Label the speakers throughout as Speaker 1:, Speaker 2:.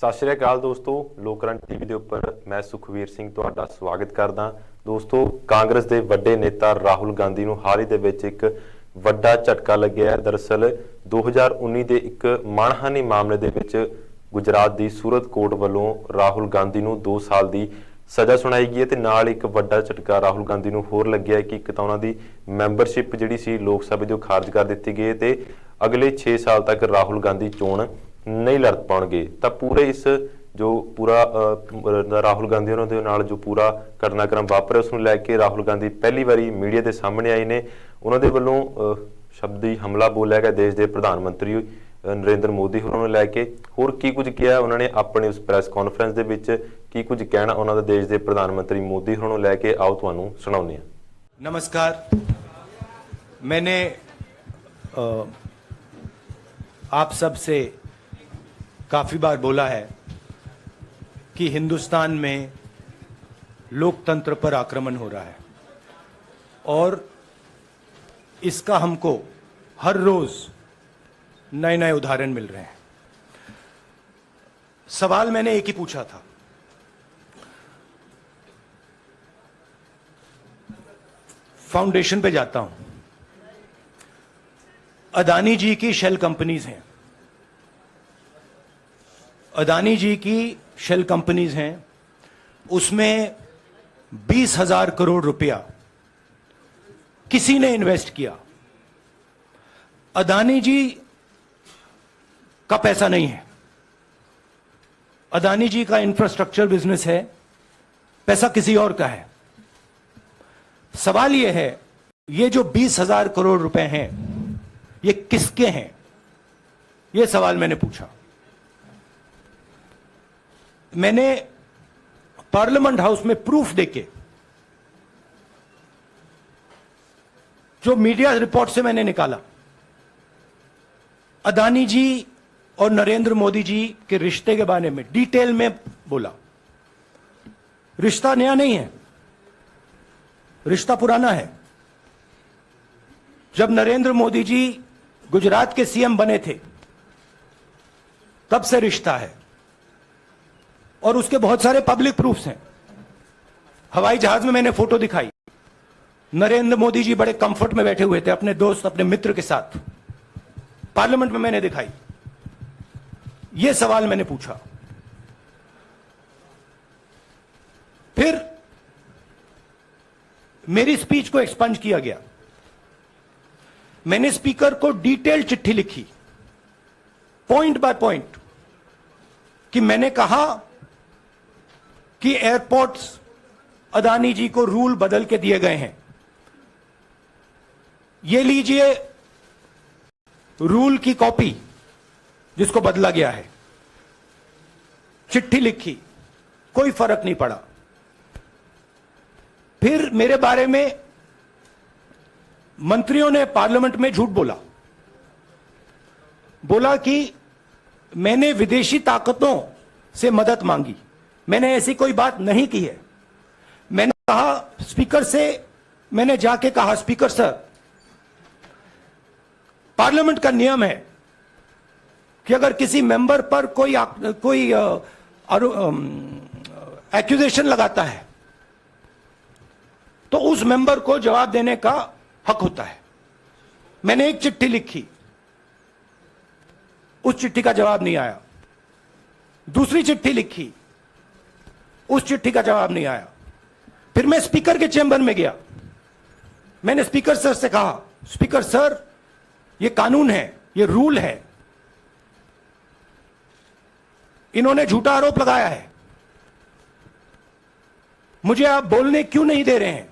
Speaker 1: ਸਤਿ ਸ਼੍ਰੀ ਅਕਾਲ ਦੋਸਤੋ, ਲੋਕਰੰਟ ਟੀਵੀ ਦੇ ਉੱਪਰ ਮੈਂ ਸੁਖਵੀਰ ਸਿੰਘ ਤੁਹਾਡਾ ਸਵਾਗਤ ਕਰਦਾ। ਦੋਸਤੋ, ਕਾਂਗਰਸ ਦੇ ਵੱਡੇ ਨੇਤਾ ਰਾਹੁਲ ਗਾਂਧੀ ਨੂੰ ਹਾਲ ਹੀ ਦੇ ਵਿੱਚ ਇੱਕ ਵੱਡਾ ਝਟਕਾ ਲੱਗਿਆ ਹੈ। ਦਰਅਸਲ 2019 ਦੇ ਇੱਕ ਮਾਣਹਾਨੀ ਮਾਮਲੇ ਦੇ ਵਿੱਚ ਗੁਜਰਾਤ ਦੀ ਸੂਰਤ ਕੋਰਟ ਵੱਲੋਂ ਰਾਹੁਲ ਗਾਂਧੀ ਨੂੰ 2 ਸਾਲ ਦੀ ਸਜ਼ਾ ਸੁਣਾਈ ਗਈ ਹੈ ਤੇ ਨਾਲ ਇੱਕ ਵੱਡਾ ਝਟਕਾ ਰਾਹੁਲ ਗਾਂਧੀ ਨੂੰ ਹੋਰ ਲੱਗਿਆ ਕਿ ਇੱਕ ਤਾਂ ਉਹਨਾਂ ਦੀ ਮੈਂਬਰਸ਼ਿਪ ਜਿਹੜੀ ਸੀ ਲੋਕ ਸਭਾ ਦੀ ਖਾਰਜ ਕਰ ਦਿੱਤੀ ਗਈ ਤੇ ਅਗਲੇ 6 ਸਾਲ ਤੱਕ ਰਾਹੁਲ ਗਾਂਧੀ ਚੋਣ नहीं लड़ पाएंगे। तो पूरे इस जो पूरा राहुल गांधी उन्होंने नाल जो पूरा घटनाक्रम वापरिया उसनूं लैके राहुल गांधी पहली बारी मीडिया के सामने आए ने। उन्होंने वालों शब्दी हमला बोलिया गया देश के प्रधानमंत्री नरेंद्र मोदी होरां नूं लैके होर की कुछ किया उन्होंने अपने उस प्रैस कॉन्फ्रेंस दे विच की कुछ कहना उन्होंने देश के प्रधानमंत्री मोदी होरां नूं लैके आओ तुहानूं सुणाउने आ।
Speaker 2: नमस्कार, मैंने आप सब से काफ़ी बार बोला है कि हिंदुस्तान में लोकतंत्र पर आक्रमण हो रहा है और इसका हमको हर रोज नए नए उदाहरण मिल रहे हैं। सवाल मैंने एक ही पूछा था, फाउंडेशन पे जाता हूं, अदानी जी की शेल कंपनीज हैं, अदानी जी की शेल कंपनीज हैं, उसमें 20,000 करोड़ रुपया किसी ने इन्वेस्ट किया। अदानी जी का पैसा नहीं है, अदानी जी का इंफ्रास्ट्रक्चर बिजनेस है, पैसा किसी और का है। सवाल यह है, ये जो 20,000 करोड़ रुपए हैं ये किसके हैं? ये सवाल मैंने पूछा। मैंने पार्लियामेंट हाउस में प्रूफ देके जो मीडिया रिपोर्ट से मैंने निकाला, अदानी जी और नरेंद्र मोदी जी के रिश्ते के बारे में डिटेल में बोला। रिश्ता नया नहीं है, रिश्ता पुराना है। जब नरेंद्र मोदी जी गुजरात के सीएम बने थे तब से रिश्ता है और उसके बहुत सारे पब्लिक प्रूफ्स हैं। हवाई जहाज में मैंने फोटो दिखाई, नरेंद्र मोदी जी बड़े कंफर्ट में बैठे हुए थे अपने दोस्त अपने मित्र के साथ, पार्लियामेंट में मैंने दिखाई। यह सवाल मैंने पूछा। फिर मेरी स्पीच को एक्सपंज किया गया। मैंने स्पीकर को डिटेल चिट्ठी लिखी पॉइंट बाय पॉइंट कि मैंने कहा कि एयरपोर्ट्स अदानी जी को रूल बदल के दिए गए हैं, ये लीजिए रूल की कॉपी जिसको बदला गया है। चिट्ठी लिखी, कोई फर्क नहीं पड़ा। फिर मेरे बारे में मंत्रियों ने पार्लियामेंट में झूठ बोला कि मैंने विदेशी ताकतों से मदद मांगी। मैंने ऐसी कोई बात नहीं की है। मैंने कहा स्पीकर से, मैंने जाके कहा स्पीकर सर, पार्लियामेंट का नियम है कि अगर किसी मेंबर पर कोई एक्यूजेशन लगाता है तो उस मेंबर को जवाब देने का हक होता है। मैंने एक चिट्ठी लिखी, उस चिट्ठी का जवाब नहीं आया। दूसरी चिट्ठी लिखी, उस चिट्ठी का जवाब नहीं आया। फिर मैं स्पीकर के चैम्बर में गया। मैंने स्पीकर सर से कहा, स्पीकर सर ये कानून है, ये रूल है, इन्होंने झूठा आरोप लगाया है, मुझे आप बोलने क्यों नहीं दे रहे हैं?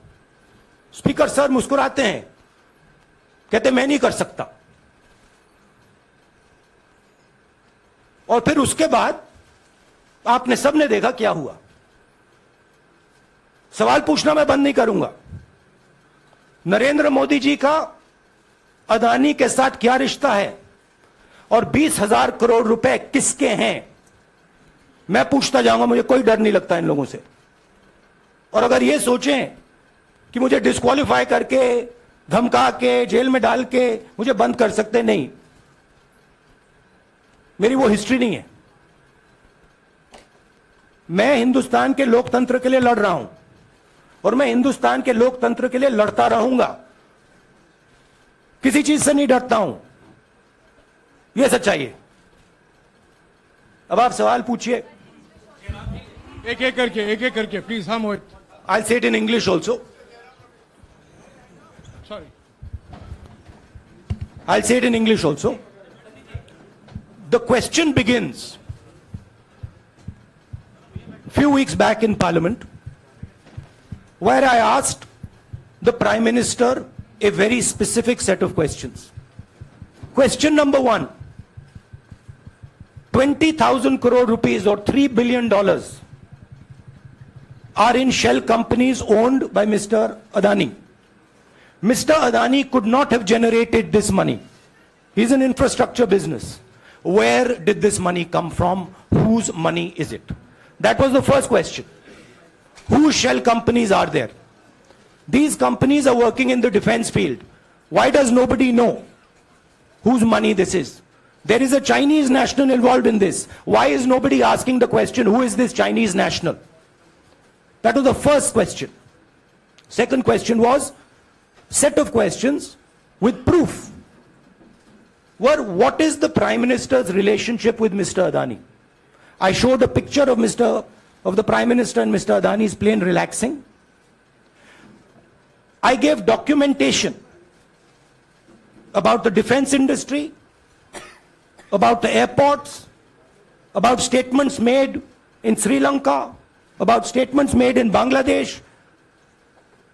Speaker 2: स्पीकर सर मुस्कुराते हैं, कहते मैं नहीं कर सकता। और फिर उसके बाद आपने सबने देखा क्या हुआ। सवाल पूछना मैं बंद नहीं करूंगा। नरेंद्र मोदी जी का अदानी के साथ क्या रिश्ता है और 20,000 करोड़ रुपए किसके हैं, मैं पूछता जाऊंगा। मुझे कोई डर नहीं लगता इन लोगों से। और अगर ये सोचें कि मुझे डिस्क्वालीफाई करके, धमका के, जेल में डाल के मुझे बंद कर सकते, नहीं, मेरी वो हिस्ट्री नहीं है। मैं हिंदुस्तान के लोकतंत्र के लिए लड़ रहा हूं और मैं हिंदुस्तान के लोकतंत्र के लिए लड़ता रहूंगा, किसी चीज से नहीं डरता हूं, यह सच्चाई है। अब आप सवाल पूछिए,
Speaker 3: एक एक करके प्लीज। हाँ मोहित,
Speaker 2: I'll say it in English also.
Speaker 3: Sorry.
Speaker 2: I'll say it in English also. The question begins few weeks back in Parliament, where I asked the Prime Minister a very specific set of questions. Question number one, 20,000 crore rupees or $3 billion are in shell companies owned by Mr. Adani. Mr. Adani could not have generated this money. He's an infrastructure business. Where did this money come from? Whose money is it? That was the first question. Whose shell companies are there? These companies are working in the defense field. Why does nobody know whose money this is? There is a Chinese national involved in this. Why is nobody asking the question, who is this Chinese national? That was the first question. Second question was set of questions with proof. What is the Prime Minister's relationship with Mr. Adani? I showed a picture of the Prime Minister and Mr. Adani's plane relaxing. I gave documentation about the defense industry, about the airports, about statements made in Sri Lanka, about statements made in Bangladesh,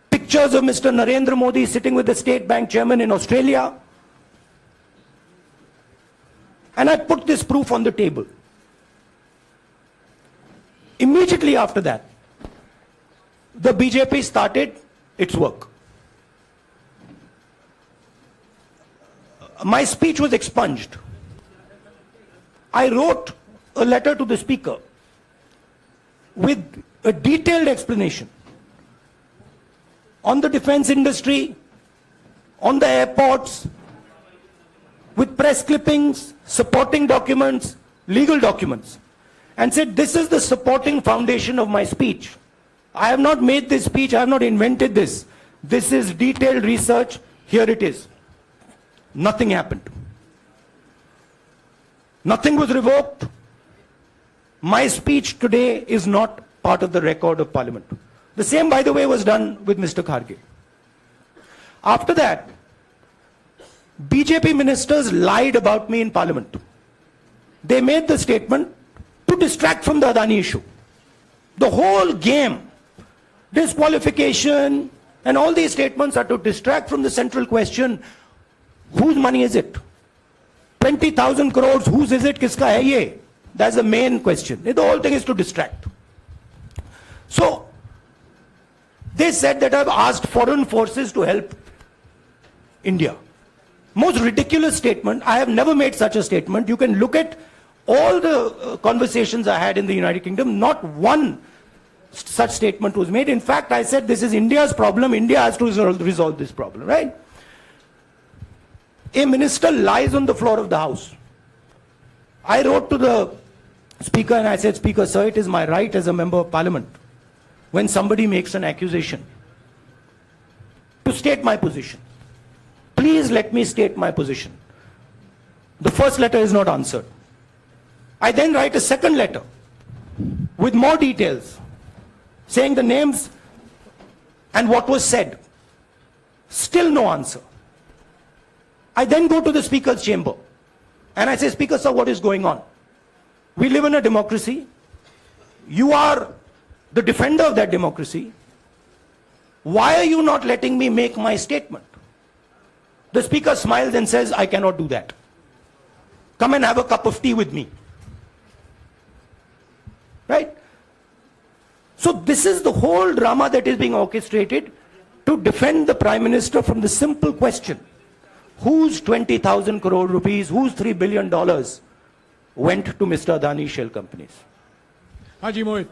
Speaker 2: pictures of Mr. Narendra Modi sitting with the State Bank chairman in Australia. And I put this proof on the table. Immediately after that, the BJP started its work. My speech was expunged. I wrote a letter to the Speaker with a detailed explanation on the defense industry, on the airports, with press clippings, supporting documents, legal documents, and said, this is the supporting foundation of my speech. I have not made this speech, I have not invented this. This is detailed research, here it is. Nothing happened. Nothing was revoked. My speech today is not part of the record of Parliament. The same, by the way, was done with Mr. Kharge. After that, BJP ministers lied about me in Parliament. They made the statement to distract from the Adani issue. The whole game, disqualification, and all these statements are to distract from the central question, whose money is it? 20,000 crores, whose is it? Kiska hai ye? That's the main question. The whole thing is to distract. So, they said that I've asked foreign forces to help India. Most ridiculous statement. I have never made such a statement. You can look at all the conversations I had in the United Kingdom. Not one such statement was made. In fact, I said this is India's problem. India has to resolve this problem, right? A minister lies on the floor of the House. I wrote to the Speaker and I said, Speaker, sir, it is my right as a member of Parliament, when somebody makes an accusation, to state my position. Please let me state my position. The first letter is not answered. I then write a second letter with more details, saying the names and what was said. Still no answer. I then go to the Speaker's chamber and I say, Speaker, sir, what is going on? We live in a democracy. You are the defender of that democracy. Why are you not letting me make my statement? The Speaker smiles and says, I cannot do that. Come and have a cup of tea with me. Right? So this is the whole drama that is being orchestrated to defend the Prime Minister from the simple question, whose 20,000 crore rupees, whose $3 billion went to Mr. Adani shell companies?
Speaker 3: हाँ जी मोहित,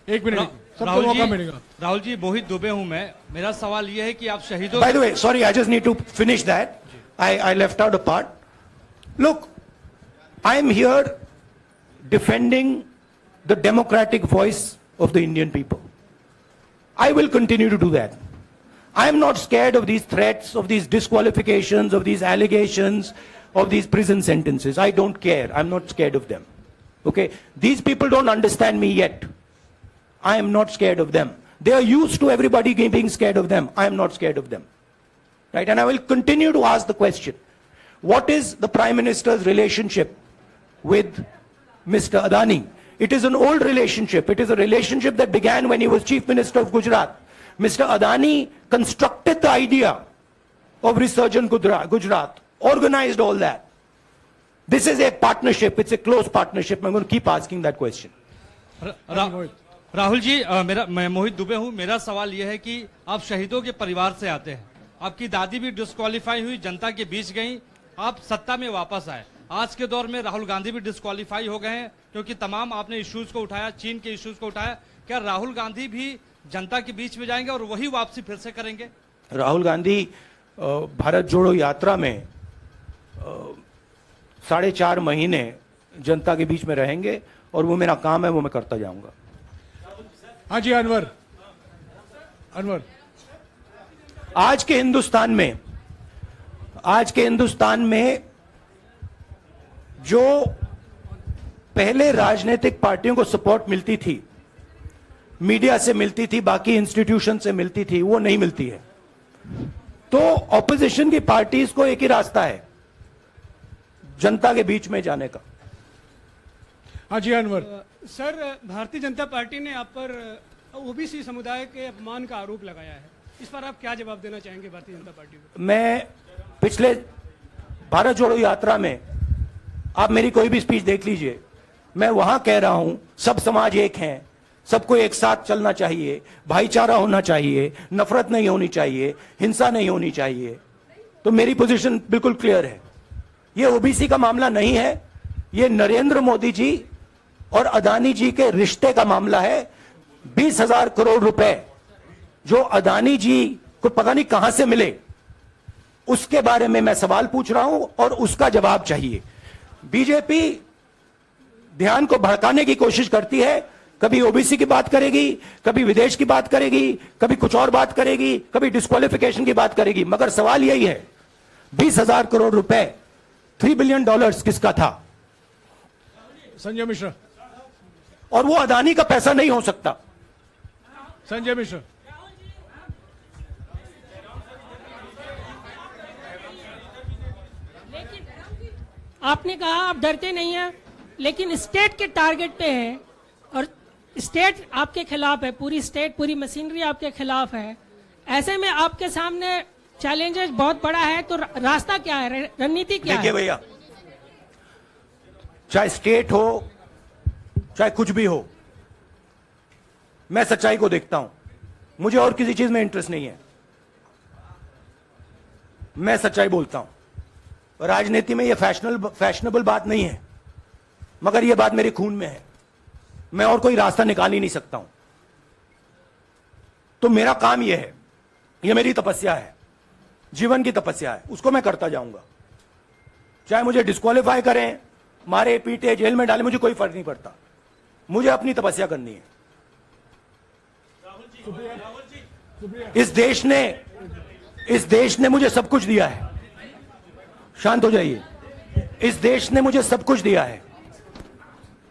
Speaker 3: एक minute सबको
Speaker 4: राहुल
Speaker 3: मौका
Speaker 4: जी,
Speaker 3: मिलेगा।
Speaker 4: राहुल जी, मोहित दुबे हूं मैं। मेरा सवाल यह है कि आप शहीदों
Speaker 2: By the way, sorry, I just need to finish that. I left out a part. Look, I am here defending the democratic voice of the Indian people. I will continue to do that. I am not scared of these threats, of these disqualifications, of these allegations, of these prison sentences. I don't care. I'm not scared of them. Okay? These people don't understand me yet. I am not scared of them. They are used to everybody being scared of them. I am not scared of them. Right? And I will continue to ask the question, what is the Prime Minister's relationship with Mr. Adani? It is an old relationship. It is a relationship that began when he was Chief Minister of Gujarat. Mr. Adani constructed the idea of Resurgent Gujarat, organized all that. This is a partnership. It's a close partnership. I'm going to keep asking that question.
Speaker 4: Rahul ji, मैं मोहित दुबे हूं। मेरा सवाल यह है कि आप शहीदों के परिवार से आते हैं। आपकी दादी भी डिस्क्वालीफाई हुई, जनता के बीच गई, आप सत्ता में वापस आए। आज के दौर में राहुल गांधी भी डिस्क्वालीफाई हो गए हैं, क्योंकि तमाम आपने इश्यूज को उठाया, चीन के इश्यूज को उठाया। क्या राहुल गांधी भी जनता के बीच में जाएंगे और वही वापसी फिर से करेंगे?
Speaker 2: राहुल गांधी भारत जोड़ो यात्रा में 4.5 महीने जनता के बीच में रहेंगे और वो मेरा काम है, वो मैं करता जाऊंगा।
Speaker 3: हाँ जी, अनवर।
Speaker 2: आज के हिंदुस्तान में जो पहले राजनीतिक पार्टियों को सपोर्ट मिलती थी, मीडिया से मिलती थी, बाकी इंस्टीट्यूशन से मिलती थी, वो नहीं मिलती है। तो ऑपोजिशन की पार्टीज को एक ही रास्ता है, जनता के बीच में जाने का।
Speaker 3: हाँ जी, अनवर।
Speaker 5: सर, भारतीय जनता पार्टी ने आप पर ओबीसी समुदाय के अपमान का आरोप लगाया है। इस पर आप क्या जवाब देना चाहेंगे भारतीय जनता पार्टी को? मैं
Speaker 2: पिछले भारत जोड़ो यात्रा में, आप मेरी कोई भी स्पीच देख लीजिए, मैं वहां कह रहा हूं सब समाज एक हैं, सबको एक साथ चलना चाहिए, भाईचारा होना चाहिए, नफरत नहीं होनी चाहिए, हिंसा नहीं होनी चाहिए। तो मेरी पोजीशन बिल्कुल क्लियर है। ये ओबीसी का मामला नहीं है, ये नरेंद्र मोदी जी और अदानी जी के रिश्ते का मामला है। 20,000 करोड़ रुपए जो अदानी जी को पता नहीं कहां से मिले, उसके बारे में मैं सवाल पूछ रहा हूं और उसका जवाब चाहिए। बीजेपी ध्यान को भड़काने की कोशिश करती है, कभी ओबीसी की बात करेगी, कभी विदेश की बात करेगी, कभी कुछ और बात करेगी, कभी डिस्क्वालिफिकेशन की बात करेगी, मगर सवाल यही है 20,000 करोड़ रुपए, $3 बिलियन किसका था?
Speaker 3: संजय मिश्रा।
Speaker 2: और वो अदानी का पैसा नहीं हो सकता।
Speaker 3: संजय मिश्रा।
Speaker 6: आपने कहा आप डरते नहीं हैं, लेकिन स्टेट के टारगेट पे हैं और स्टेट आपके खिलाफ है, पूरी स्टेट, पूरी मशीनरी आपके खिलाफ है। ऐसे में आपके सामने चैलेंजेस बहुत बड़ा है, तो रास्ता क्या है, रणनीति क्या है?
Speaker 2: देखिए भैया, चाहे स्टेट हो, चाहे कुछ भी हो, मैं सच्चाई को देखता हूं। मुझे और किसी चीज में इंटरेस्ट नहीं है, मैं सच्चाई बोलता हूं। राजनीति में यह फैशनेबल बात नहीं है, मगर यह बात मेरे खून में है। मैं और कोई रास्ता निकाल ही नहीं सकता हूं। तो मेरा काम यह है, यह मेरी तपस्या है, जीवन की तपस्या है, उसको मैं करता जाऊंगा। चाहे मुझे डिस्क्वालीफाई करें, मारे पीटे, जेल में डाले, मुझे कोई फर्क नहीं पड़ता। मुझे अपनी तपस्या करनी है। इस देश ने मुझे सब कुछ दिया है। शांत हो जाइए। इस देश ने मुझे सब कुछ दिया है,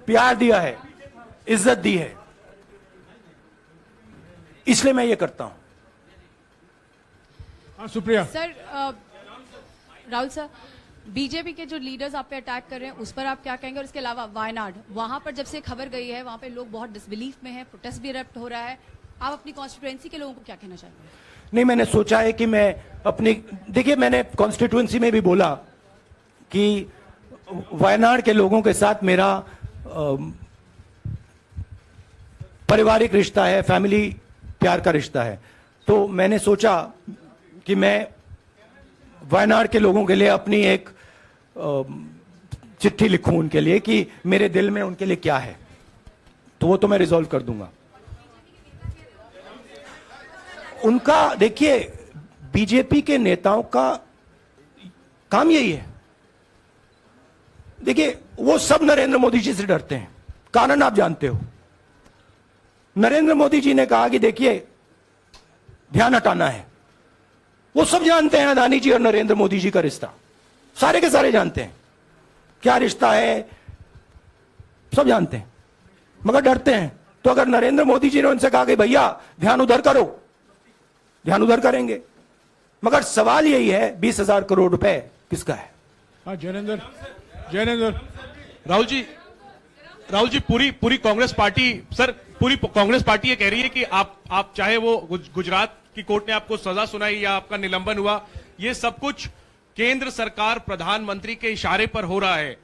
Speaker 2: प्यार दिया है, इज्जत दी है, इसलिए मैं ये करता हूं।
Speaker 3: हाँ, Supriya.
Speaker 7: Sir, Rahul sir, BJP के जो लीडर्स आप पे अटैक कर रहे हैं उस पर आप क्या कहेंगे? और इसके अलावा वायनाड, वहां पर जब से खबर गई है, वहां पे लोग बहुत डिसबिलीफ में हैं, प्रोटेस्ट भी इरप्ट हो रहा है। आप अपनी कॉन्स्टिट्यूएंसी के लोगों को क्या कहना चाहेंगे?
Speaker 2: नहीं, मैंने सोचा है कि मैं अपनी, देखिए, मैंने कॉन्स्टिट्यूएंसी में भी बोला कि वायनाड के लोगों के साथ मेरा पारिवारिक रिश्ता है, फैमिली प्यार का रिश्ता है। तो मैंने सोचा कि मैं वायनाड के लोगों के लिए अपनी एक चिट्ठी लिखूं उनके लिए कि मेरे दिल में उनके लिए क्या है। तो वो तो मैं रिजॉल्व कर दूंगा। उनका, देखिए, बीजेपी के नेताओं का काम यही है। देखिए, वो सब नरेंद्र मोदी जी से डरते हैं, कारण आप जानते हो। नरेंद्र मोदी जी ने कहा कि देखिए ध्यान हटाना है। वो सब जानते हैं अदानी जी और नरेंद्र मोदी जी का रिश्ता, सारे के सारे जानते हैं क्या रिश्ता है, सब जानते हैं, मगर डरते हैं। तो अगर नरेंद्र मोदी जी ने उनसे कहा कि भैया ध्यान उधर करो, ध्यान उधर करेंगे। मगर सवाल यही है 20,000 करोड़ रुपए किसका है?
Speaker 3: हाँ जैनेंद्र
Speaker 8: राहुल जी पूरी कांग्रेस पार्टी, सर पूरी कांग्रेस पार्टी ये कह रही है कि आप चाहे वो गुजरात की कोर्ट ने आपको सजा सुनाई या आपका निलंबन हुआ, ये सब कुछ केंद्र सरकार प्रधानमंत्री के इशारे पर हो रहा है।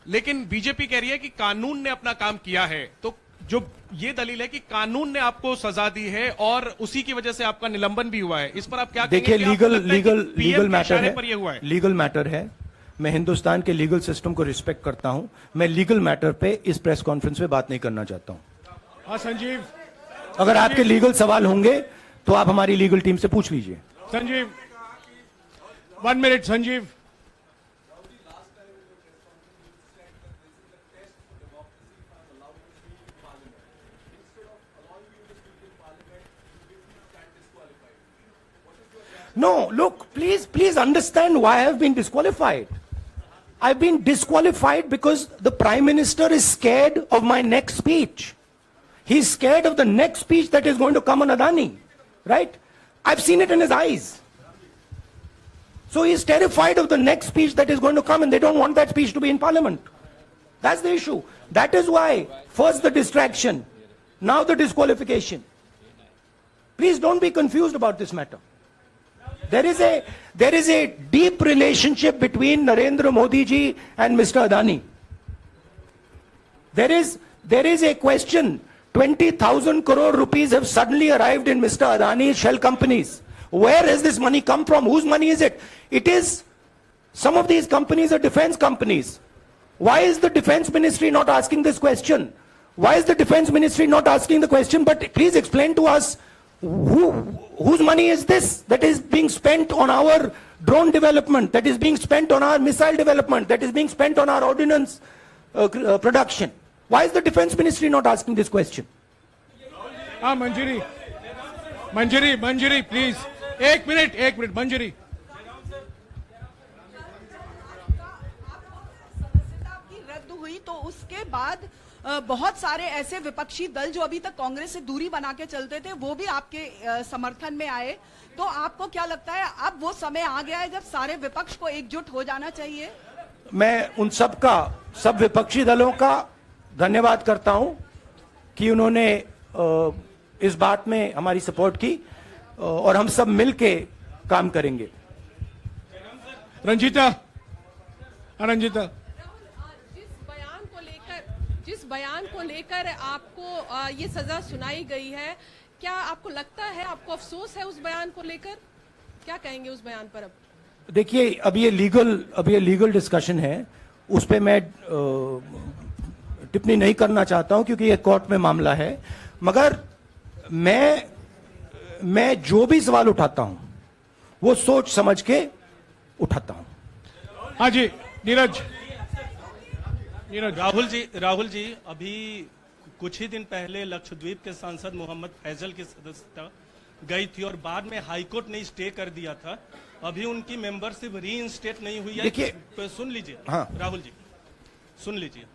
Speaker 8: लेकिन बीजेपी कह रही है कि कानून ने अपना काम किया है। तो जो ये दलील है कि कानून ने आपको सजा दी है और उसी की वजह से आपका निलंबन भी हुआ है, इस पर आप क्या
Speaker 2: देखिए
Speaker 8: कहेंगे? कि आपको लगता है कि
Speaker 2: लीगल
Speaker 8: PM के
Speaker 2: मैटर
Speaker 8: इशारे
Speaker 2: है,
Speaker 8: पर ये हुआ है?
Speaker 2: लीगल मैटर है। मैं हिंदुस्तान के लीगल सिस्टम को रिस्पेक्ट करता हूं। मैं लीगल मैटर पे इस प्रेस कॉन्फ्रेंस में बात नहीं करना चाहता हूं।
Speaker 3: हाँ संजीव,
Speaker 2: अगर आपके लीगल सवाल होंगे तो आप हमारी लीगल टीम से पूछ लीजिए।
Speaker 3: Sanjeev 1 minute Sanjeev.
Speaker 2: No, look, please understand why I have been disqualified. I've been disqualified because the Prime Minister is scared of my next speech. He's scared of the next speech that is going to come on Adani, right? I've seen it in his eyes. So he's terrified of the next speech that is going to come, and they don't want that speech to be in Parliament. That's the issue. That is why, first the distraction, now the disqualification. Please don't be confused about this matter. There is a deep relationship between Narendra Modi ji and Mr. Adani. There is a question. 20,000 crore rupees have suddenly arrived in Mr. Adani's shell companies. Where has this money come from? Whose money is it? It is, some of these companies are defense companies. Why is the defense ministry not asking this question? Why is the defense ministry not asking the question? But please explain to us, whose money is this that is being spent on our drone development, that is being spent on our missile development, that is being spent on our ordnance production? Why is the defense ministry not asking this question?
Speaker 3: हाँ मंजरी please, एक minute मंजरी।
Speaker 9: सदस्यता की रद्द हुई तो उसके बाद बहुत सारे ऐसे विपक्षी दल जो अभी तक कांग्रेस से दूरी बना के चलते थे वो भी आपके समर्थन में आए। तो आपको क्या लगता है अब वो समय आ गया है जब सारे विपक्ष को एकजुट हो जाना चाहिए?
Speaker 2: मैं उन सब विपक्षी दलों का धन्यवाद करता हूं कि उन्होंने इस बात में हमारी सपोर्ट की और हम सब मिलके काम करेंगे।
Speaker 3: रंजीता
Speaker 10: जिस बयान को लेकर आपको ये सजा सुनाई गई है, क्या आपको लगता है, आपको अफसोस है उस बयान को लेकर? क्या कहेंगे उस बयान पर? अब
Speaker 2: देखिए, अब ये लीगल डिस्कशन है, उस पे मैं टिप्पणी नहीं करना चाहता हूं क्योंकि ये कोर्ट में मामला है। मगर मैं जो भी सवाल उठाता हूं वो सोच समझ के उठाता हूं।
Speaker 3: हाँ जी नीरज।
Speaker 11: राहुल जी अभी कुछ ही दिन पहले लक्षद्वीप के सांसद मोहम्मद फैजल की सदस्यता गई थी और बाद में हाईकोर्ट ने स्टे कर दिया था। अभी उनकी मेंबरशिप रीइंस्टेट नहीं हुई है।
Speaker 2: देखिए,
Speaker 11: सुन लीजिए।
Speaker 2: हाँ।
Speaker 11: राहुल जी सुन लीजिए,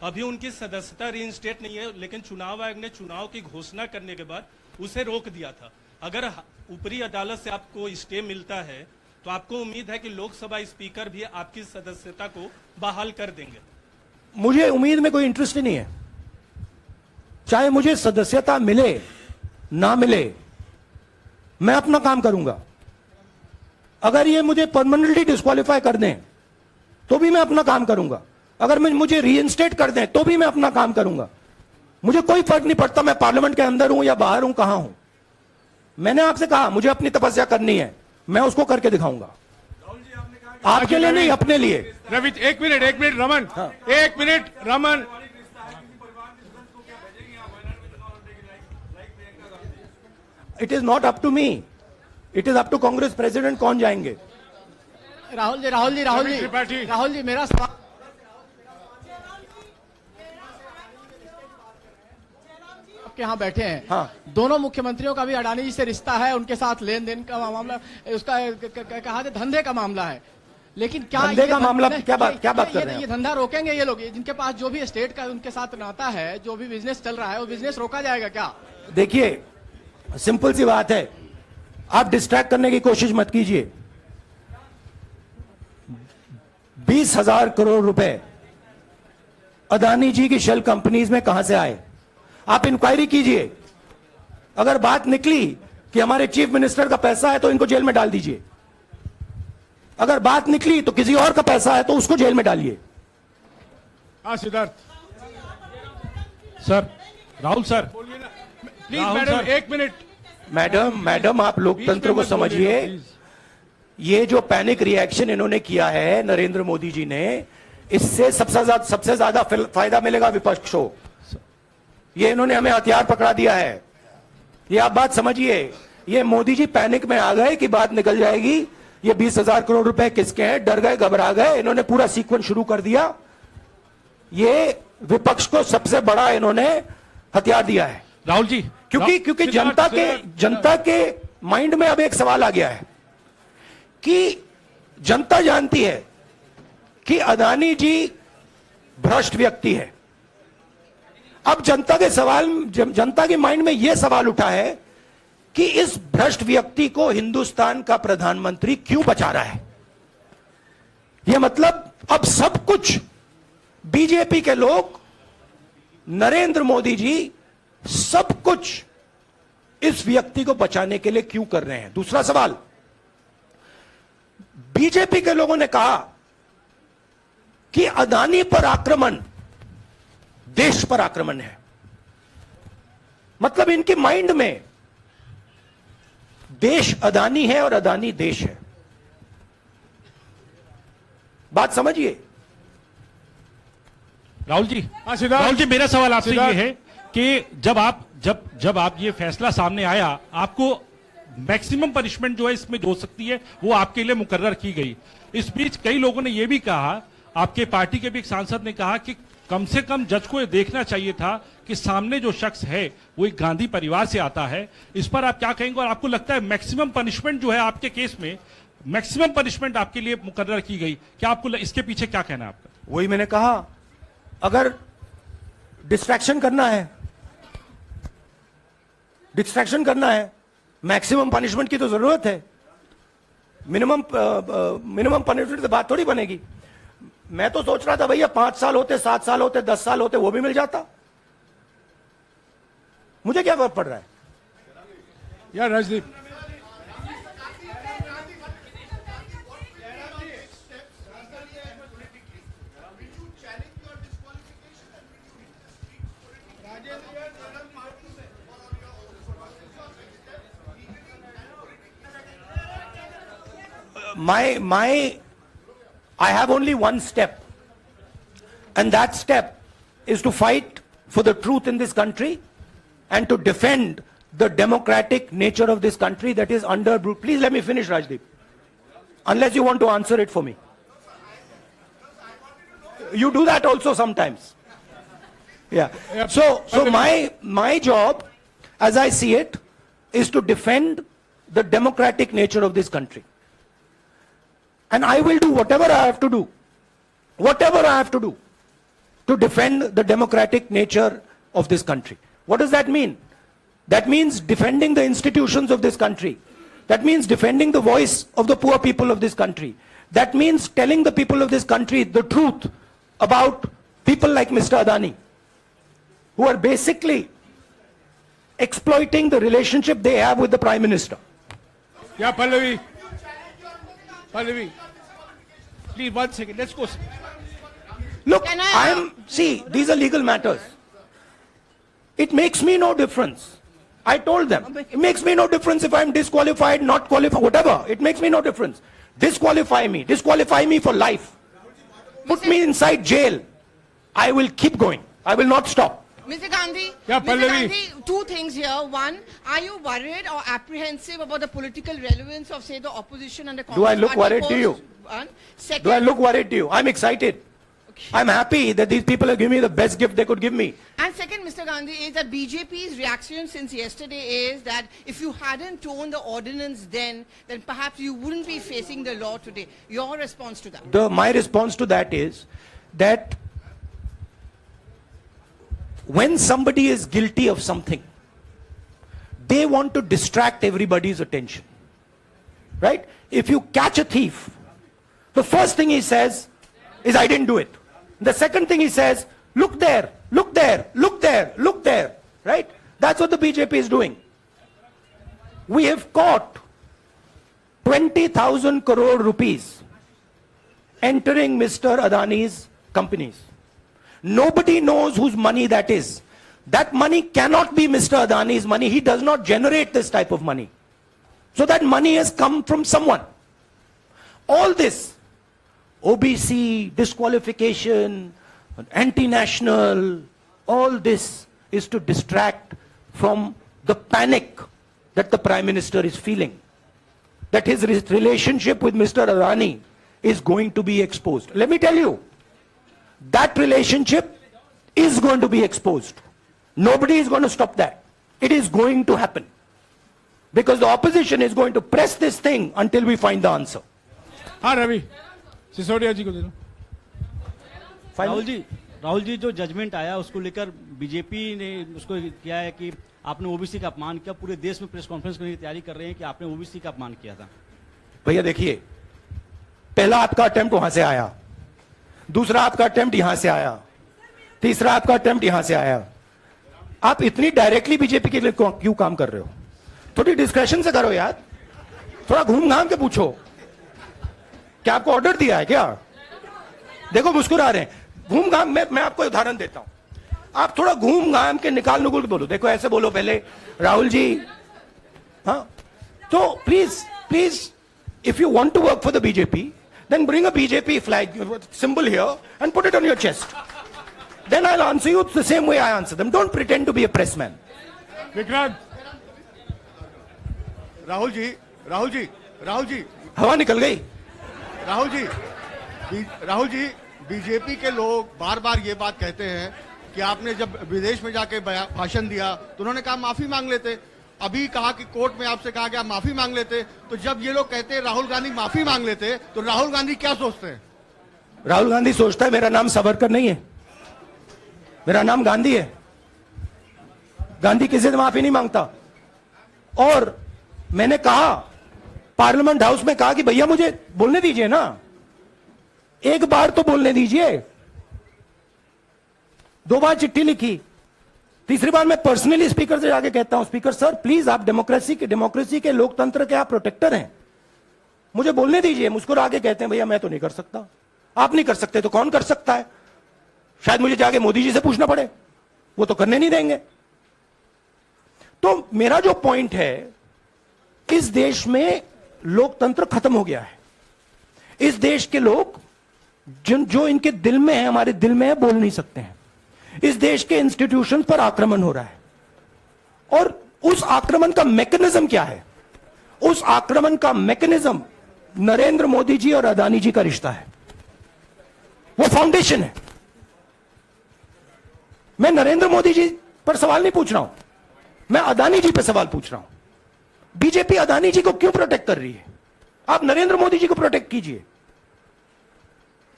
Speaker 11: अभी उनकी सदस्यता रीइंस्टेट नहीं है, लेकिन चुनाव आयोग ने चुनाव की घोषणा करने के बाद उसे रोक दिया था। अगर ऊपरी अदालत से आपको स्टे मिलता है तो आपको उम्मीद है कि लोकसभा स्पीकर भी आपकी सदस्यता को बहाल कर देंगे?
Speaker 2: मुझे उम्मीद में कोई इंटरेस्ट ही नहीं है। चाहे मुझे सदस्यता मिले ना मिले, मैं अपना काम करूंगा। अगर ये मुझे परमानेंटली डिस्क्वालीफाई कर दें तो भी मैं अपना काम करूंगा। अगर मुझे रीइंस्टेट कर दें तो भी मैं अपना काम करूंगा। मुझे कोई फर्क नहीं पड़ता मैं पार्लियामेंट के अंदर हूं या बाहर हूं, कहां हूं। मैंने आपसे कहा मुझे अपनी तपस्या करनी है, मैं उसको करके दिखाऊंगा। आपके लिए नहीं, अपने लिए।
Speaker 3: रवि एक मिनट रमन। हाँ। एक minute Raman.
Speaker 2: It is not up to me, it is up to Congress president कौन जाएंगे।
Speaker 5: राहुल जी मेरा सवाल आपके यहाँ बैठे हैं,
Speaker 2: हाँ।
Speaker 5: दोनों मुख्यमंत्रियों का भी अडानी जी से रिश्ता है, उनके साथ लेन देन का मामला, उसका कहा जाए धंधे का मामला है, लेकिन क्या
Speaker 2: धंधे
Speaker 5: ये
Speaker 2: का मामला
Speaker 5: धंधे-
Speaker 2: क्या बात कर रहे हैं
Speaker 5: ये धंधा रोकेंगे ये लोग? जिनके पास जो भी स्टेट का उनके साथ नाता है, जो भी बिजनेस चल रहा है, वो बिजनेस रोका जाएगा क्या?
Speaker 2: देखिए, सिंपल सी बात है, आप डिस्ट्रैक्ट करने की कोशिश मत कीजिए। 20,000 करोड़ रुपए अदानी जी की शेल कंपनीज में कहां से आए? आप इंक्वायरी कीजिए। अगर बात निकली कि हमारे चीफ मिनिस्टर का पैसा है तो इनको जेल में डाल दीजिए। अगर बात निकली तो किसी और का पैसा है तो उसको जेल में डालिए।
Speaker 3: हाँ Siddharth,
Speaker 8: sir, Rahul sir,
Speaker 3: please
Speaker 8: Rahul
Speaker 3: madam
Speaker 8: sir.
Speaker 3: 1 minute.
Speaker 2: Madam आप लोकतंत्र को
Speaker 3: बीच में मत बोलिए,
Speaker 2: समझिए।
Speaker 3: प्लीज।
Speaker 2: ये जो पैनिक रिएक्शन इन्होंने किया है नरेंद्र मोदी जी ने, इससे सबसे ज्यादा फायदा मिलेगा विपक्ष को। ये इन्होंने हमें हथियार पकड़ा दिया है। ये आप बात समझिए। ये मोदी जी पैनिक में आ गए कि बात निकल जाएगी, ये 20,000 करोड़ रुपए किसके हैं, डर गए, घबरा गए, इन्होंने पूरा सीक्वेंस शुरू कर दिया। ये विपक्ष को सबसे बड़ा इन्होंने हथियार दिया है।
Speaker 8: राहुल जी,
Speaker 2: क्योंकि जनता के माइंड में अब एक सवाल आ गया है कि जनता जानती है कि अदानी जी भ्रष्ट व्यक्ति है। अब जनता के माइंड में यह सवाल उठा है कि इस भ्रष्ट व्यक्ति को हिंदुस्तान का प्रधानमंत्री क्यों बचा रहा है। यह मतलब अब सब कुछ बीजेपी के लोग, नरेंद्र मोदी जी सब कुछ इस व्यक्ति को बचाने के लिए क्यों कर रहे हैं। दूसरा सवाल, बीजेपी के लोगों ने कहा कि अदानी पर आक्रमण देश पर आक्रमण है। मतलब इनके माइंड में देश अदानी है और अदानी देश है। बात समझिए।
Speaker 8: राहुल जी,
Speaker 3: हाँ सिद्धार्थ,
Speaker 8: राहुल जी, मेरा सवाल आपसे ये
Speaker 3: सिद्धार्थ।
Speaker 8: है कि जब आप ये फैसला सामने आया, आपको मैक्सिमम पनिशमेंट जो है इसमें जो हो सकती है वो आपके लिए मुकर्रर की गई। इस बीच कई लोगों ने ये भी कहा, आपके पार्टी के भी एक सांसद ने कहा कि कम से कम जज को ये देखना चाहिए था कि सामने जो शख्स है वो एक गांधी परिवार से आता है। इस पर आप क्या कहेंगे? और आपको लगता है मैक्सिमम पनिशमेंट जो है आपके केस में, मैक्सिमम पनिशमेंट आपके लिए मुकर्रर की गई, क्या आपको इसके पीछे क्या कहना है आपका?
Speaker 2: वही मैंने कहा, अगर डिस्ट्रैक्शन करना है, मैक्सिमम पनिशमेंट की तो जरूरत है। मिनिमम पनिशमेंट से बात थोड़ी बनेगी। मैं तो सोच रहा था भैया 5 साल होते, 7 साल होते, 10 साल होते, वो भी मिल जाता। मुझे क्या फर्क पड़ रहा है।
Speaker 3: यार Rajdeep,
Speaker 2: I have only one step, and that step is to fight for the truth in this country and to defend the democratic nature of this country that is under. Please let me finish, Rajdeep, unless you want to answer it for me. You do that also sometimes. Yeah. So my job, as I see it, is to defend the democratic nature of this country. And I will do whatever I have to do to defend the democratic nature of this country. What does that mean? That means defending the institutions of this country. That means defending the voice of the poor people of this country. That means telling the people of this country the truth about people like Mr. Adani, who are basically exploiting the relationship they have with the Prime Minister.
Speaker 3: yeah, Pallavi, please 1 second, let's go.
Speaker 2: Look, see, these are legal matters. It makes me no difference. I told them, it makes me no difference if I'm disqualified, not qualified, whatever. It makes me no difference. Disqualify me for life. Put me inside jail. I will keep going. I will not stop.
Speaker 10: Mr. Gandhi,
Speaker 3: Yeah,
Speaker 10: Mr.
Speaker 3: Pallavi.
Speaker 10: Gandhi, two things here. One, are you worried or apprehensive about the political relevance of, say, the opposition and the Congress
Speaker 2: Do I look
Speaker 10: party
Speaker 2: worried to you?
Speaker 10: post? One. Second,
Speaker 2: Do I look worried to you? I'm excited. I'm happy that these people are giving me the best gift they could give me.
Speaker 12: And second, Mr. Gandhi, is that BJP's reaction since yesterday is that if you hadn't torn the ordinance then perhaps you wouldn't be facing the law today. Your response to that?
Speaker 2: My response to that is that when somebody is guilty of something, they want to distract everybody's attention. Right? If you catch a thief, the first thing he says is, I didn't do it. The second thing he says, look there, look there, look there, look there. Right? That's what the BJP is doing. We have caught 20,000 crore rupees entering Mr. Adani's companies. Nobody knows whose money that is. That money cannot be Mr. Adani's money. He does not generate this type of money. So that money has come from someone. All this, OBC, disqualification, anti-national, all this is to distract from the panic that the Prime Minister is feeling. That his relationship with Mr. Adani is going to be exposed. Let me tell you, that relationship is going to be exposed. Nobody is going to stop that. It is going to happen. Because the opposition is going to press this thing until we find the answer.
Speaker 3: हाँ रवि सिसोदिया जी को दे दो।
Speaker 11: राहुल जी जो judgement आया उसको लेकर BJP ने उसको किया है कि आपने ओबीसी का अपमान किया। पूरे देश में प्रेस कॉन्फ्रेंस करने की तैयारी कर रहे हैं कि आपने ओबीसी का अपमान किया था।
Speaker 2: भैया देखिए, पहला आपका अटेम्प्ट वहां से आया, दूसरा आपका अटेम्प्ट यहां से आया, तीसरा आपका अटेम्प्ट यहां से आया। आप इतनी डायरेक्टली बीजेपी के लिए क्यों काम कर रहे हो? थोड़ी डिस्कशन से करो यार, थोड़ा घूम घाम के पूछो। क्या आपको ऑर्डर दिया है क्या? देखो मुस्कुरा रहे हैं। घूम घाम मैं आपको उदाहरण देता हूं, आप थोड़ा घूम घाम के निकाल नुकुल के बोलो। देखो ऐसे बोलो पहले, राहुल जी, हाँ तो please if you want to work for the BJP then bring a BJP flag symbol here and put it on your chest. Then I'll answer you the same way I answer them. Don't pretend to be a pressman.
Speaker 3: Vikrant
Speaker 13: Rahul ji
Speaker 2: हवा निकल गई।
Speaker 13: Rahul ji BJP के लोग बार बार ये बात कहते हैं कि आपने जब विदेश में जाके भाषण दिया तो उन्होंने कहा माफी मांग लेते। अभी कहा कि कोर्ट में आपसे कहा कि आप माफी मांग लेते। तो जब ये लोग कहते हैं राहुल गांधी माफी मांग लेते, तो राहुल गांधी क्या सोचते हैं?
Speaker 2: राहुल गांधी सोचता है मेरा नाम सावरकर नहीं है, मेरा नाम गांधी है। गांधी किसी से माफी नहीं मांगता। और मैंने कहा पार्लियामेंट हाउस में, कहा कि भैया मुझे बोलने दीजिए ना, एक बार तो बोलने दीजिए। 2 बार चिट्ठी लिखी, तीसरी बार मैं पर्सनली स्पीकर से जाके कहता हूं, स्पीकर सर प्लीज, आप डेमोक्रेसी के लोकतंत्र के आप प्रोटेक्टर हैं, मुझे बोलने दीजिए। मुस्कुरा के कहते हैं भैया मैं तो नहीं कर सकता। आप नहीं कर सकते तो कौन कर सकता है? शायद मुझे जाके मोदी जी से पूछना पड़े, वो तो करने नहीं देंगे। तो मेरा जो पॉइंट है, इस देश में लोकतंत्र खत्म हो गया है। इस देश के लोग जो इनके दिल में है, हमारे दिल में है, बोल नहीं सकते हैं। इस देश के इंस्टीट्यूशन पर आक्रमण हो रहा है। और उस आक्रमण का मैकेनिज्म क्या है? उस आक्रमण का मैकेनिज्म नरेंद्र मोदी जी और अदानी जी का रिश्ता है, वो फाउंडेशन है। मैं नरेंद्र मोदी जी पर सवाल नहीं पूछ रहा हूं, मैं अदानी जी पर सवाल पूछ रहा हूं। बीजेपी अदानी जी को क्यों प्रोटेक्ट कर रही है? आप नरेंद्र मोदी जी को प्रोटेक्ट कीजिए।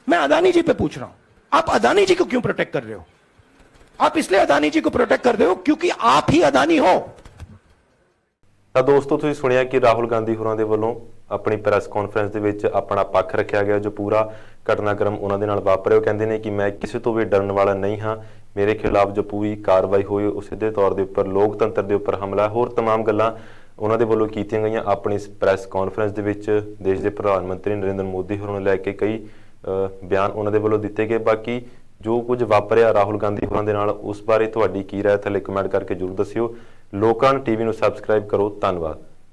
Speaker 2: मैं अदानी जी पे पूछ रहा हूं, आप अदानी जी को क्यों प्रोटेक्ट कर रहे हो? आप इसलिए अदानी जी को प्रोटेक्ट कर रहे हो क्योंकि आप ही अदानी हो।
Speaker 1: ਤਾਂ ਦੋਸਤੋ ਤੁਸੀਂ ਸੁਣਿਆ ਕਿ ਰਾਹੁਲ ਗਾਂਧੀ ਹੋਰਾਂ ਦੇ ਵੱਲੋਂ ਆਪਣੀ ਪ੍ਰੈਸ ਕਾਨਫਰੰਸ ਦੇ ਵਿੱਚ ਆਪਣਾ ਪੱਖ ਰੱਖਿਆ ਗਿਆ, ਜੋ ਪੂਰਾ ਘਟਨਾਕ੍ਰਮ ਉਹਨਾਂ ਦੇ ਨਾਲ ਵਾਪਰਿਆ। ਉਹ ਕਹਿੰਦੇ ਨੇ ਕਿ ਮੈਂ ਕਿਸੇ ਤੋਂ ਵੀ ਡਰਨ ਵਾਲਾ ਨਹੀਂ ਹਾਂ, ਮੇਰੇ ਖਿਲਾਫ ਜੋ ਪੂਰੀ ਕਾਰਵਾਈ ਹੋਈ ਉਹ ਸਿੱਧੇ ਤੌਰ ਦੇ ਉੱਪਰ ਲੋਕਤੰਤਰ ਦੇ ਉੱਪਰ ਹਮਲਾ, ਹੋਰ तमाम ਗੱਲਾਂ ਉਹਨਾਂ ਦੇ ਵੱਲੋਂ ਕੀਤੀਆਂ ਗਈਆਂ। ਆਪਣੀ ਇਸ ਪ੍ਰੈਸ ਕਾਨਫਰੰਸ ਦੇ ਵਿੱਚ ਦੇਸ਼ ਦੇ ਪ੍ਰਧਾਨ ਮੰਤਰੀ ਨਰਿੰਦਰ ਮੋਦੀ ਹੋਰਾਂ ਨੂੰ ਲੈ ਕੇ ਕਈ ਬਿਆਨ ਉਹਨਾਂ ਦੇ ਵੱਲੋਂ ਦਿੱਤੇ ਗਏ। ਬਾਕੀ ਜੋ ਕੁਝ ਵਾਪਰਿਆ ਰਾਹੁਲ ਗਾਂਧੀ ਹੋਰਾਂ ਦੇ ਨਾਲ, ਉਸ ਬਾਰੇ ਤੁਹਾਡੀ ਕੀ ਰਾਏ ਥੱਲੇ ਕਮੈਂਟ ਕਰਕੇ ਜ਼ਰੂਰ ਦੱਸਿਓ। ਲੋਕਾਂ ਟੀਵੀ ਨੂੰ ਸਬਸਕ੍ਰਾਈਬ ਕਰੋ। ਧੰਨਵਾਦ।